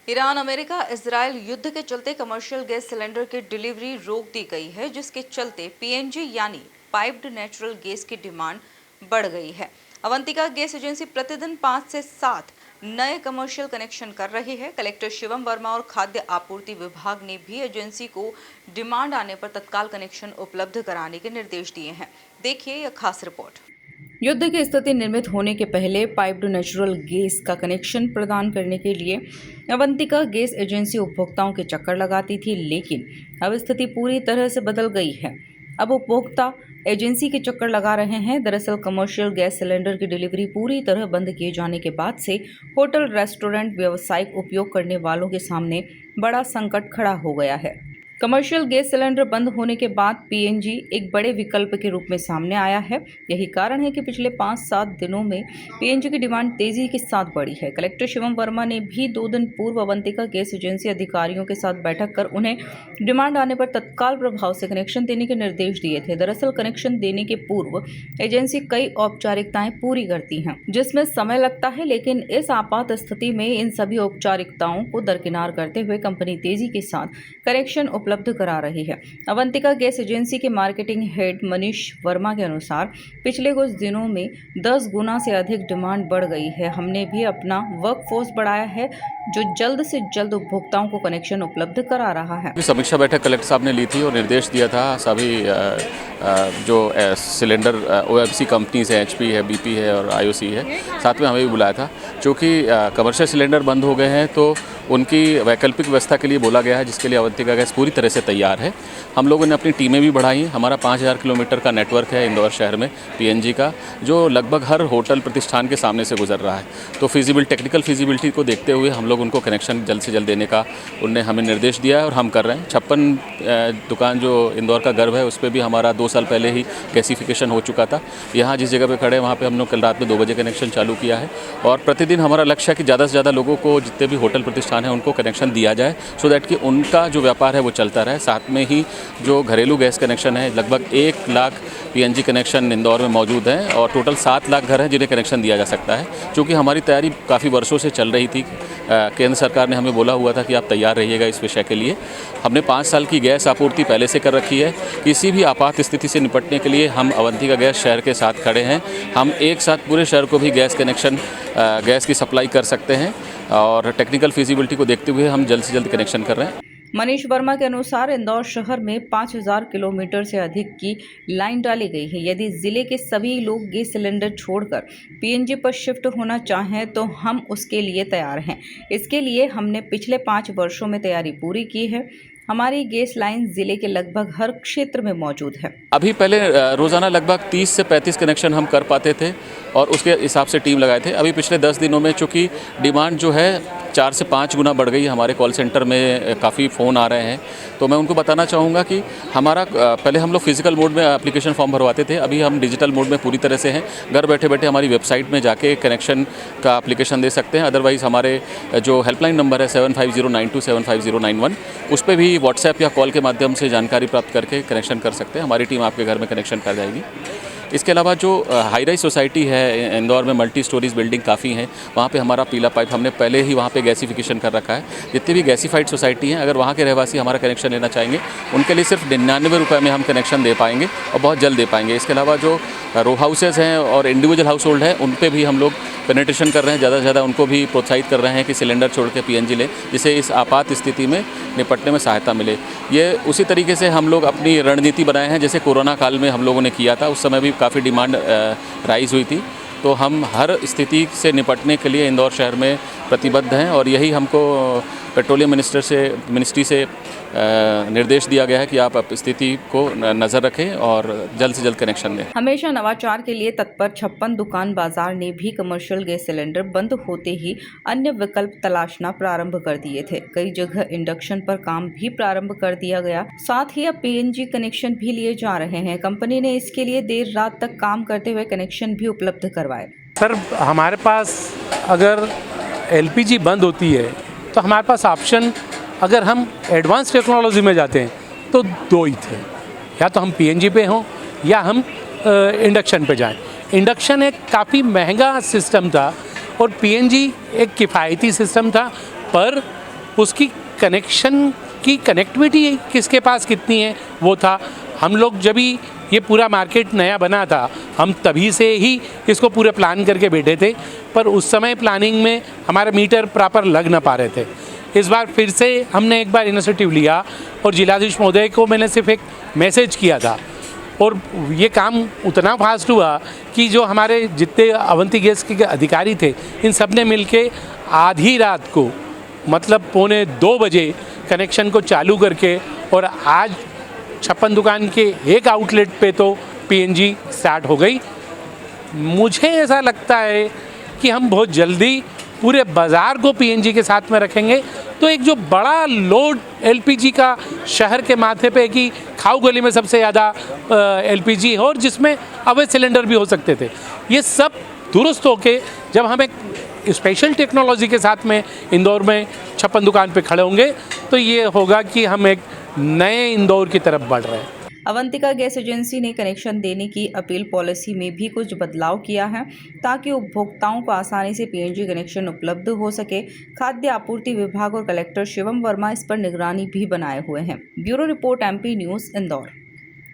Iran, America, Israel युद्ध के चलते कमर्शियल गैस सिलेंडर की डिलीवरी रोक दी गई है, जिसके चलते पीएनजी यानी पाइप्ड नेचुरल गैस की डिमांड बढ़ गई है। अवंतिका गैस एजेंसी प्रतिदिन 5 से 7 नए कमर्शियल कनेक्शन कर रही है। कलेक्टर शिवम वर्मा और खाद्य आपूर्ति विभाग ने भी एजेंसी को डिमांड आने पर तत्काल कनेक्शन उपलब्ध कराने के निर्देश दिए हैं। देखिए यह खास रिपोर्ट। युद्ध की स्थिति निर्मित होने के पहले पाइप्ड नेचुरल गैस का कनेक्शन प्रदान करने के लिए अवंतिका गैस एजेंसी उपभोक्ताओं के चक्कर लगाती थी, लेकिन अब स्थिति पूरी तरह से बदल गई है। अब उपभोक्ता एजेंसी के चक्कर लगा रहे हैं। दरअसल कमर्शियल गैस सिलेंडर की डिलीवरी पूरी तरह बंद किए जाने के बाद से होटल, रेस्टोरेंट, व्यावसायिक उपयोग करने वालों के सामने बड़ा संकट खड़ा हो गया है। कमर्शियल गैस सिलेंडर बंद होने के बाद पीएनजी एक बड़े विकल्प के रूप में सामने आया है। यही कारण है कि पिछले 5-7 दिनों में पीएनजी की डिमांड तेजी के साथ बढ़ी है। कलेक्टर शिवम वर्मा ने भी 2 दिन पूर्व अवंतिका गैस एजेंसी अधिकारियों के साथ बैठक कर उन्हें डिमांड आने पर तत्काल प्रभाव से कनेक्शन देने के निर्देश दिए थे। दरअसल कनेक्शन देने के पूर्व एजेंसी कई औपचारिकताएं पूरी करती हैं, जिसमें समय लगता है, लेकिन इस आपात स्थिति में इन सभी औपचारिकताओं को दरकिनार करते हुए कंपनी तेजी के साथ कनेक्शन उपलब्ध करा रही है। अवंतिका गैस एजेंसी के मार्केटिंग हेड मनीष वर्मा के अनुसार पिछले कुछ दिनों में 10 गुना से अधिक डिमांड बढ़ गई है। हमने भी अपना वर्कफोर्स बढ़ाया है, जो जल्द से जल्द उपभोक्ताओं को कनेक्शन उपलब्ध करा रहा है। समीक्षा बैठक कलेक्टर साहब ने ली थी और निर्देश दिया था सभी जो सिलेंडर ओएफसी कंपनीज है, एचपी है, बीपी है और आईओसी है, साथ में हमें भी बुलाया था। क्योंकि कमर्शियल सिलेंडर बंद हो गए हैं तो उनकी वैकल्पिक व्यवस्था के लिए बोला गया है, जिसके लिए अवंतिका गैस पूरी तरह से तैयार है। हम लोगों ने अपनी टीमें भी बढ़ाई। हमारा 5000 किलोमीटर का नेटवर्क है इंदौर शहर में पीएनजी का, जो लगभग हर होटल प्रतिष्ठान के सामने से गुजर रहा है। तो टेक्निकल फिजिबिलिटी को देखते हुए हम लोग उनको कनेक्शन जल्द से जल्द देने का उनने हमें निर्देश दिया है और हम कर रहे हैं। 56 दुकान जो इंदौर का गर्व है, उस पर भी हमारा 2 साल पहले ही गैसिफिकेशन हो चुका था। यहाँ जिस जगह पे खड़े हैं वहाँ पे हम लोग कल रात में 2 बजे कनेक्शन चालू किया है और प्रतिदिन हमारा लक्ष्य है कि ज़्यादा से ज़्यादा लोगों को, जितने भी होटल प्रतिष्ठान हैं, उनको कनेक्शन दिया जाए, सो दैट कि उनका जो व्यापार है वो चलता रहे। साथ में ही जो घरेलू गैस कनेक्शन है, लगभग 1 लाख पीएनजी कनेक्शन इंदौर में मौजूद हैं और टोटल 7 लाख घर हैं जिन्हें कनेक्शन दिया जा सकता है। क्योंकि हमारी तैयारी काफ़ी वर्षों से चल रही थी। केंद्र सरकार ने हमें बोला हुआ था कि आप तैयार रहिएगा इस विषय के लिए। हमने 5 साल की गैस आपूर्ति पहले से कर रखी है। किसी भी आपात स्थिति से निपटने के लिए हम अवंतिका गैस शहर के साथ खड़े हैं। हम एक साथ पूरे शहर को भी गैस कनेक्शन, गैस की सप्लाई कर सकते हैं और टेक्निकल फिजिबिलिटी को देखते हुए हम जल्द से जल्द कनेक्शन कर रहे हैं। मनीष वर्मा के अनुसार इंदौर शहर में 5000 किलोमीटर से अधिक की लाइन डाली गई है। यदि जिले के सभी लोग गैस सिलेंडर छोड़कर पीएनजी पर शिफ्ट होना चाहें तो हम उसके लिए तैयार हैं। इसके लिए हमने पिछले 5 वर्षों में तैयारी पूरी की है। हमारी गैस लाइन जिले के लगभग हर क्षेत्र में मौजूद है। अभी पहले रोज़ाना लगभग 30 से 35 कनेक्शन हम कर पाते थे और उसके हिसाब से टीम लगाए थे। अभी पिछले 10 दिनों में चूँकि डिमांड जो है 4 से 5 गुना बढ़ गई। हमारे कॉल सेंटर में काफ़ी फ़ोन आ रहे हैं, तो मैं उनको बताना चाहूँगा कि हमारा पहले हम लोग फिजिकल मोड में एप्लीकेशन फॉर्म भरवाते थे, अभी हम डिजिटल मोड में पूरी तरह से हैं। घर बैठे बैठे हमारी वेबसाइट में जाके कनेक्शन का एप्लीकेशन दे सकते हैं। अदरवाइज़ हमारे जो हेल्पलाइन नंबर है 7509275091, उस पर भी व्हाट्सएप या कॉल के माध्यम से जानकारी प्राप्त करके कनेक्शन कर सकते हैं। हमारी टीम आपके घर में कनेक्शन कर जाएगी। इसके अलावा जो हाई राइज सोसाइटी है इंदौर में, मल्टी स्टोरीज बिल्डिंग काफ़ी हैं, वहाँ पे हमारा पीला पाइप हमने पहले ही वहाँ पे गैसिफिकेशन कर रखा है। जितनी भी गैसीफाइड सोसाइटी हैं, अगर वहाँ के रहवासी हमारा कनेक्शन लेना चाहेंगे, उनके लिए सिर्फ 99 रुपये में हम कनेक्शन दे पाएंगे और बहुत जल्द दे पाएंगे। इसके अलावा जो रो हाउसेज़ हैं और इंडिविजुअल हाउस होल्ड हैं, उन पर भी हम लोग पेनिट्रेशन कर रहे हैं। ज़्यादा से ज़्यादा उनको भी प्रोत्साहित कर रहे हैं कि सिलेंडर छोड़ के पीएनजी लें, जिससे इस आपात स्थिति में निपटने में सहायता मिले। ये उसी तरीके से हम लोग अपनी रणनीति बनाए हैं, जैसे कोरोना काल में हम लोगों ने किया था। उस समय भी काफ़ी डिमांड राइज हुई थी। तो हम हर स्थिति से निपटने के लिए इंदौर शहर में प्रतिबद्ध हैं और यही हमको पेट्रोलियम मिनिस्ट्री से निर्देश दिया गया है कि आप स्थिति को नज़र रखें और जल्द से जल्द कनेक्शन दें। हमेशा नवाचार के लिए तत्पर 56 दुकान बाजार ने भी कमर्शियल गैस सिलेंडर बंद होते ही अन्य विकल्प तलाशना प्रारंभ कर दिए थे। कई जगह इंडक्शन पर काम भी प्रारंभ कर दिया गया। साथ ही अब पीएनजी कनेक्शन भी लिए जा रहे हैं। कंपनी ने इसके लिए देर रात तक काम करते हुए कनेक्शन भी उपलब्ध करवाए। सर, हमारे पास अगर एलपीजी बंद होती है तो हमारे पास ऑप्शन, अगर हम एडवांस टेक्नोलॉजी में जाते हैं तो 2 ही थे, या तो हम पीएनजी पे हों या हम इंडक्शन पे जाएं। इंडक्शन एक काफ़ी महंगा सिस्टम था और पीएनजी एक किफ़ायती सिस्टम था, पर उसकी कनेक्शन की कनेक्टिविटी किसके पास कितनी है वो था। हम लोग जब भी ये पूरा मार्केट नया बना था हम तभी से ही इसको पूरे प्लान करके बैठे थे, पर उस समय प्लानिंग में हमारे मीटर प्रॉपर लग ना पा रहे थे। इस बार फिर से हमने एक बार इनिशिएटिव लिया और जिलाधीश महोदय को मैंने सिर्फ एक मैसेज किया था और ये काम उतना फास्ट हुआ कि जो हमारे जितने अवंती गैस के अधिकारी थे इन सब ने मिल के आधी रात को मतलब 1:45 बजे कनेक्शन को चालू करके और आज 56 दुकान के एक आउटलेट पे तो पीएनजी स्टार्ट हो गई। मुझे ऐसा लगता है कि हम बहुत जल्दी पूरे बाज़ार को पीएनजी के साथ में रखेंगे तो एक जो बड़ा लोड एलपीजी का शहर के माथे पे कि खाऊ गली में सबसे ज़्यादा एलपीजी है और जिसमें अवैध सिलेंडर भी हो सकते थे, ये सब दुरुस्त होके जब हम एक स्पेशल टेक्नोलॉजी के साथ में इंदौर में 56 दुकान पे खड़े होंगे तो ये होगा कि हम एक नए इंदौर की तरफ बढ़ रहे हैं। अवंतिका गैस एजेंसी ने कनेक्शन देने की अपील पॉलिसी में भी कुछ बदलाव किया है ताकि उपभोक्ताओं को आसानी से पीएनजी कनेक्शन उपलब्ध हो सके। खाद्य आपूर्ति विभाग और कलेक्टर शिवम वर्मा इस पर निगरानी भी बनाए हुए हैं। Bureau report MP news Indore.